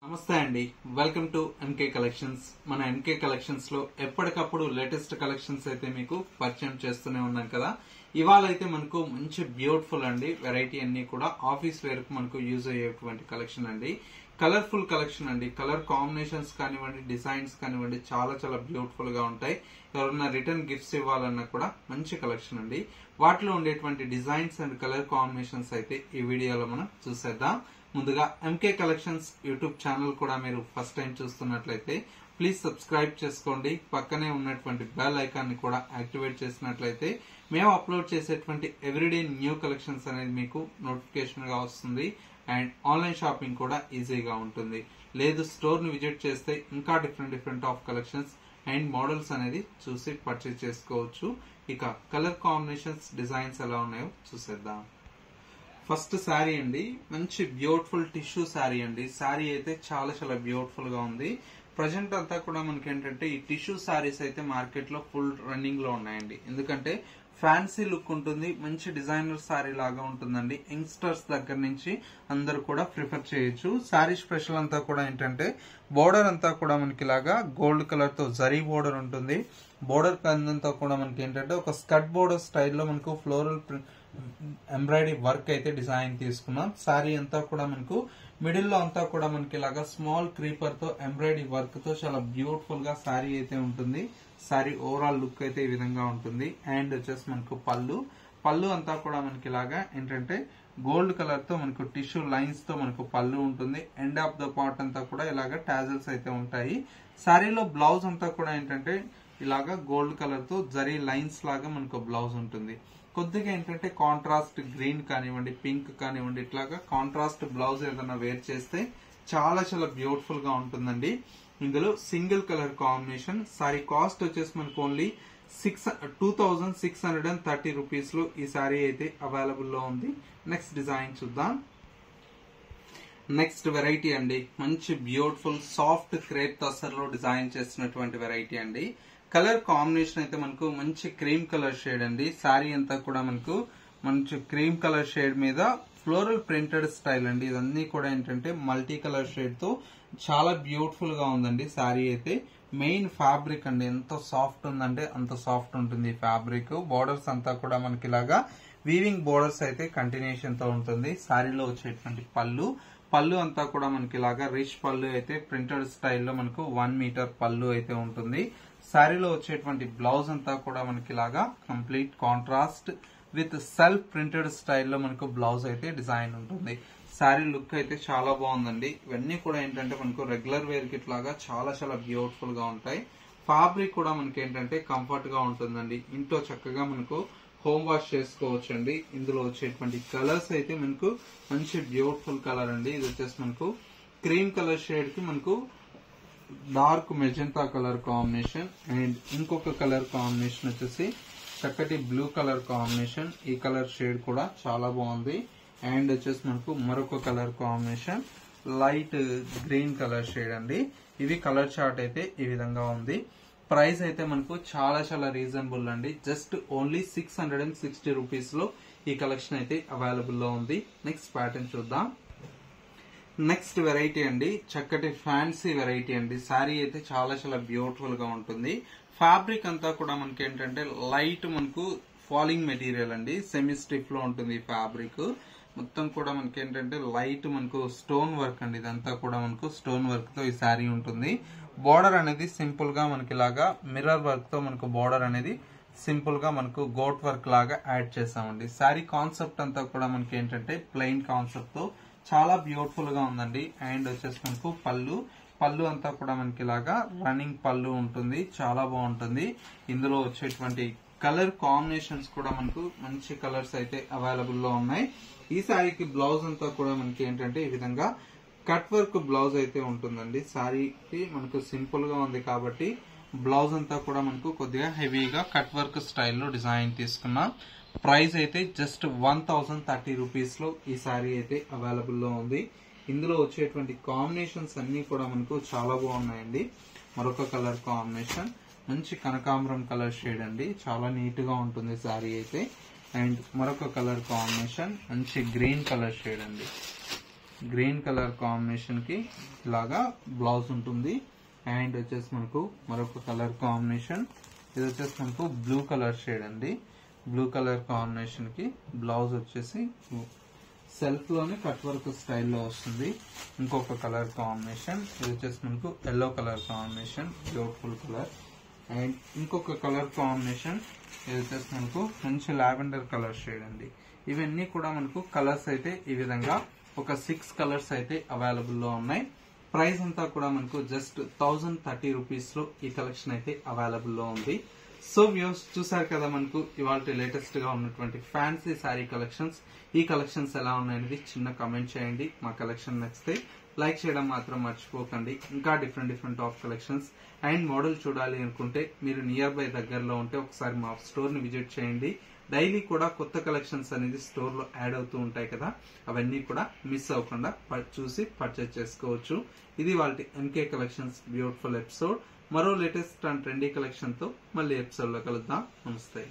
నమస్తే అండి, welcome to MK collections. మన ఎంకే కలెక్షన్స్ లో ఎప్పటికప్పుడు లేటెస్ట్ కలెక్షన్స్ అయితే మీకు పరిచయం చేస్తూనే ఉన్నాం కదా. ఇవాళ అయితే మనకు మంచి బ్యూటిఫుల్ అండి వెరైటీ అన్ని కూడా ఆఫీస్ వేర్ కు మనకు యూజ్ అయ్యేటువంటి కలెక్షన్ అండి. కలర్ఫుల్ కలెక్షన్ అండి. కలర్ కాంబినేషన్స్ కానివ్వండి, డిజైన్స్ కానివ్వండి, చాలా చాలా బ్యూటిఫుల్ గా ఉంటాయి. ఎవరైనా రిటర్న్ గిఫ్ట్స్ ఇవ్వాలన్నా కూడా మంచి కలెక్షన్ అండి. వాటిలో ఉండేటువంటి డిజైన్స్ అండ్ కలర్ కాంబినేషన్స్ అయితే ఈ వీడియోలో మనం చూసేద్దాం. ముందుగా ఎంకే కలెక్షన్స్ యూట్యూబ్ ఛానల్ కూడా మీరు ఫస్ట్ టైం చూస్తున్నట్లయితే ప్లీజ్ సబ్స్క్రైబ్ చేసుకోండి. పక్కనే ఉన్నటువంటి బెల్ ఐకాన్ ని కూడా యాక్టివేట్ చేసినట్లయితే మేము అప్లోడ్ చేసేటువంటి ఎవ్రీడే న్యూ కలెక్షన్స్ అనేది మీకు నోటిఫికేషన్ గా వస్తుంది. అండ్ ఆన్లైన్ షాపింగ్ కూడా ఈజీగా ఉంటుంది. లేదు స్టోర్ ని విజిట్ చేస్తే ఇంకా different of collections and models అనేది చూసి పర్చేజ్ చేసుకోవచ్చు. ఇక కలర్ కాంబినేషన్స్, డిజైన్స్ ఎలా ఉన్నాయో చూసేద్దాం. ఫస్ట్ శారీ అండి, మంచి బ్యూటిఫుల్ టిష్యూ శారీ అండి. శారీ అయితే చాలా చాలా బ్యూటిఫుల్ గా ఉంది. ప్రజెంట్ అంతా కూడా మనకి ఏంటంటే ఈ టిష్యూ శారీస్ అయితే మార్కెట్ లో ఫుల్ రన్నింగ్ లో ఉన్నాయండి. ఎందుకంటే ఫ్యాన్సీ లుక్ ఉంటుంది, మంచి డిజైనర్ శారీ లాగా ఉంటుందండి. యంగ్స్టర్స్ దగ్గర నుంచి అందరు కూడా ప్రిఫర్ చేయొచ్చు. శారీ స్పెషల్ అంతా కూడా ఏంటంటే బోర్డర్ అంతా కూడా మనకి ఇలాగా గోల్డ్ కలర్ తో జరీ బోర్డర్ ఉంటుంది. బోర్డర్ అంతా కూడా మనకి ఏంటంటే ఒక స్కర్ట్ బోర్డర్ స్టైల్లో మనకు ఫ్లోరల్ ఎంబ్రాయిడరీ వర్క్ అయితే డిజైన్ తీసుకున్నాం. శారీ అంతా కూడా మనకు మిడిల్ లో అంతా కూడా మనకి ఇలాగా స్మాల్ క్రీపర్ తో ఎంబ్రాయిడరీ వర్క్ తో చాలా బ్యూటిఫుల్ గా శారీ అయితే ఉంటుంది. శారీ ఓవరాల్ లుక్ అయితే ఈ విధంగా ఉంటుంది. అండ్ వచ్చేసి మనకు పళ్ళు అంతా కూడా మనకి ఇలాగా ఏంటంటే గోల్డ్ కలర్ తో మనకు టిష్యూ లైన్స్ తో మనకు పళ్ళు ఉంటుంది. ఎండ్ ఆఫ్ ద పార్ట్ అంతా కూడా ఇలాగా టాజల్స్ అయితే ఉంటాయి. శారీలో బ్లౌజ్ అంతా కూడా ఏంటంటే ఇలాగా గోల్డ్ కలర్ తో జరీ లైన్స్ లాగా మనకు బ్లౌజ్ ఉంటుంది. కొద్దిగా ఏంటంటే కాంట్రాస్ట్ గ్రీన్ కానివ్వండి, పింక్ కానివ్వండి, ఇట్లాగా కాంట్రాస్ట్ బ్లౌజ్ ఏదైనా వేర్ చేస్తే చాలా చాలా బ్యూటిఫుల్ గా ఉంటుందండి. ఇందులో single colour combination. Sorry cost వచ్చేసి మనకు ఓన్లీ 2630 రూపీస్ లో ఈ సారీ అయితే అవైలబుల్ లో ఉంది. నెక్స్ట్ డిజైన్ చూద్దాం. నెక్స్ట్ వెరైటీ అండి, మంచి బ్యూటిఫుల్ సాఫ్ట్ క్రేప్ తసర్ లో డిజైన్ చేసినటువంటి వెరైటీ అండి. కలర్ కాంబినేషన్ అయితే మనకు మంచి క్రీమ్ కలర్ షేడ్ అండి. శారీ అంతా కూడా మనకు మంచి క్రీమ్ కలర్ షేడ్ మీద ఫ్లోరల్ ప్రింటెడ్ స్టైల్ అండి. ఇదన్నీ కూడా ఏంటంటే మల్టీ కలర్ షేడ్ తో చాలా బ్యూటిఫుల్ గా ఉందండి. శారీ అయితే మెయిన్ ఫ్యాబ్రిక్ అండి, ఎంత సాఫ్ట్ ఉందంటే అంత సాఫ్ట్ ఉంటుంది ఈ ఫ్యాబ్రిక్. బోర్డర్స్ అంతా కూడా మనకి ఇలాగా వీవింగ్ బోర్డర్స్ అయితే కంటిన్యూషన్ తో ఉంటుంది. శారీలో వచ్చేటువంటి పళ్ళు అంతా కూడా మనకి ఇలాగా రిచ్ పళ్ళు అయితే ప్రింటెడ్ స్టైల్లో మనకు 1 మీటర్ పళ్ళు అయితే ఉంటుంది. శారీలో వచ్చేటువంటి బ్లౌజ్ అంతా కూడా మనకి ఇలాగా complete contrast with self printed స్టైల్లో మనకు బ్లౌజ్ అయితే డిజైన్ ఉంటుంది. శారీ లుక్ అయితే చాలా బాగుందండి. ఇవన్నీ కూడా ఏంటంటే మనకు రెగ్యులర్ వేర్ కిట్ లాగా చాలా చాలా బ్యూటిఫుల్ గా ఉంటాయి. ఫ్యాబ్రిక్ కూడా మనకి ఏంటంటే కంఫర్ట్ గా ఉంటుందండి. ఇంట్లో చక్కగా మనకు హోమ్ వాష్ చేసుకోవచ్చు అండి. ఇందులో వచ్చేటువంటి కలర్స్ అయితే మనకు మంచి బ్యూటిఫుల్ కలర్ అండి. ఇది వచ్చేసి మనకు క్రీమ్ కలర్ షేడ్ కి మనకు dark magenta colour combination. And ఇంకొక కలర్ కాంబినేషన్ వచ్చేసి చక్కటి బ్లూ కలర్ కాంబినేషన్. ఈ కలర్ షేడ్ కూడా చాలా బాగుంది. అండ్ వచ్చేసి మనకు మరొక colour combination light green colour shade అండి. ఇవి కలర్ చార్ట్ అయితే ఈ విధంగా ఉంది. ప్రైస్ అయితే మనకు చాలా చాలా రీజనబుల్ అండి. జస్ట్ ఓన్లీ 660 రూపీస్ లో ఈ కలెక్షన్ అయితే అవైలబుల్ లో ఉంది. నెక్స్ట్ ప్యాటర్న్ చూద్దాం. నెక్స్ట్ వెరైటీ అండి, చక్కటి ఫ్యాన్సీ వెరైటీ అండి. శారీ అయితే చాలా చాలా బ్యూటిఫుల్ గా ఉంటుంది. ఫ్యాబ్రిక్ అంతా కూడా మనకి ఏంటంటే లైట్ మనకు ఫాలింగ్ మెటీరియల్ అండి. సెమీ స్టిఫ్ లో ఉంటుంది ఈ ఫ్యాబ్రిక్. మొత్తం కూడా మనకి ఏంటంటే లైట్ మనకు స్టోన్ వర్క్ అండి. ఇదంతా కూడా మనకు స్టోన్ వర్క్ తో ఈ శారీ ఉంటుంది. బోర్డర్ అనేది సింపుల్ గా మనకి ఇలాగా మిర్రర్ వర్క్ తో మనకు బోర్డర్ అనేది సింపుల్ గా మనకు గోట్ వర్క్ లాగా యాడ్ చేసామండి. శారీ కాన్సెప్ట్ అంతా కూడా మనకి ఏంటంటే ప్లెయిన్ కాన్సెప్ట్ తో చాలా బ్యూటిఫుల్ గా ఉందండి. అండ్ వచ్చేసి మనకు పళ్ళు అంతా కూడా మనకి ఇలాగా రన్నింగ్ పళ్ళు ఉంటుంది. చాలా బాగుంటుంది. ఇందులో వచ్చేటువంటి కలర్ కాంబినేషన్స్ కూడా మనకు మంచి కలర్స్ అయితే అవైలబుల్ లో ఉన్నాయి. ఈ శారీకి బ్లౌజ్ అంతా కూడా మనకి ఏంటంటే ఈ విధంగా కట్ వర్క్ బ్లౌజ్ అయితే ఉంటుందండి. శారీకి మనకు సింపుల్ గా ఉంది కాబట్టి బ్లౌజ్ అంతా కూడా మనకు కొద్దిగా హెవీగా కట్ వర్క్ స్టైల్లో డిజైన్ తీసుకున్నాం. ప్రైస్ అయితే జస్ట్ 1030 రూపీస్ లో ఈ శారీ అయితే అవైలబుల్ లో ఉంది. ఇందులో వచ్చేటువంటి కాంబినేషన్స్ అన్ని కూడా మనకు చాలా బాగున్నాయండి. మరొక కలర్ కాంబినేషన్ మంచి కనకాంబరం కలర్ షేడ్ అండి. చాలా నీట్ గా ఉంటుంది శారీ అయితే. అండ్ మరొక కలర్ కాంబినేషన్ మంచి గ్రీన్ కలర్ షేడ్ అండి. గ్రీన్ కలర్ కాంబినేషన్ కి ఇలాగా బ్లౌజ్ ఉంటుంది. అండ్ వచ్చేసి మనకు మరొక కలర్ కాంబినేషన్, ఇది వచ్చేసి మనకు బ్లూ కలర్ షేడ్ అండి. బ్లూ కలర్ కాంబినేషన్ కి బ్లౌజ్ వచ్చేసి సెల్ఫ్ లోనే కట్ వర్క్ స్టైల్లో వస్తుంది. ఇంకొక కలర్ కాంబినేషన్, ఇది వచ్చేసి మనకు yellow colour combination, beautiful colour. And ఇంకొక కలర్ కాంబినేషన్, ఇది వచ్చేసి మనకు మంచి లావెండర్ కలర్ షేడ్ అండి. ఇవన్నీ కూడా మనకు కలర్స్ అయితే ఈ విధంగా ఒక 6 కలర్స్ అయితే అవైలబుల్ లో ఉన్నాయి. ప్రైస్ అంతా కూడా మనకు జస్ట్ 1030 రూపీస్ లో ఈ కలెక్షన్ అయితే అవైలబుల్ లో ఉంది. సో వ్యూస్ చూసారు కదా మనకు ఇవాళ లేటెస్ట్ గా ఉన్నటువంటి ఫ్యాన్సీ శారీ కలెక్షన్స్. ఈ కలెక్షన్స్ ఎలా ఉన్నాయనేది చిన్న కమెంట్ చేయండి. మా కలెక్షన్ నచ్చితే లైక్ చేయడం మాత్రం మర్చిపోకండి. ఇంకా different of collections and model చూడాలి అనుకుంటే మీరు నియర్ బై దగ్గరలో ఉంటే ఒకసారి మా స్టోర్ ని విజిట్ చేయండి. డైలీ కూడా కొత్త కలెక్షన్స్ అనేది స్టోర్ లో యాడ్ అవుతూ ఉంటాయి కదా, అవన్నీ కూడా మిస్ అవ్వకుండా చూసి పర్చేజ్ చేసుకోవచ్చు. ఇది వాళ్ళ ఎంకే కలెక్షన్స్ బ్యూటిఫుల్ ఎపిసోడ్. మరో లేటెస్ట్ అండ్ ట్రెండీ కలెక్షన్ తో మళ్ళీ ఎపిసోడ్ లో కలుద్దాం. నమస్తే.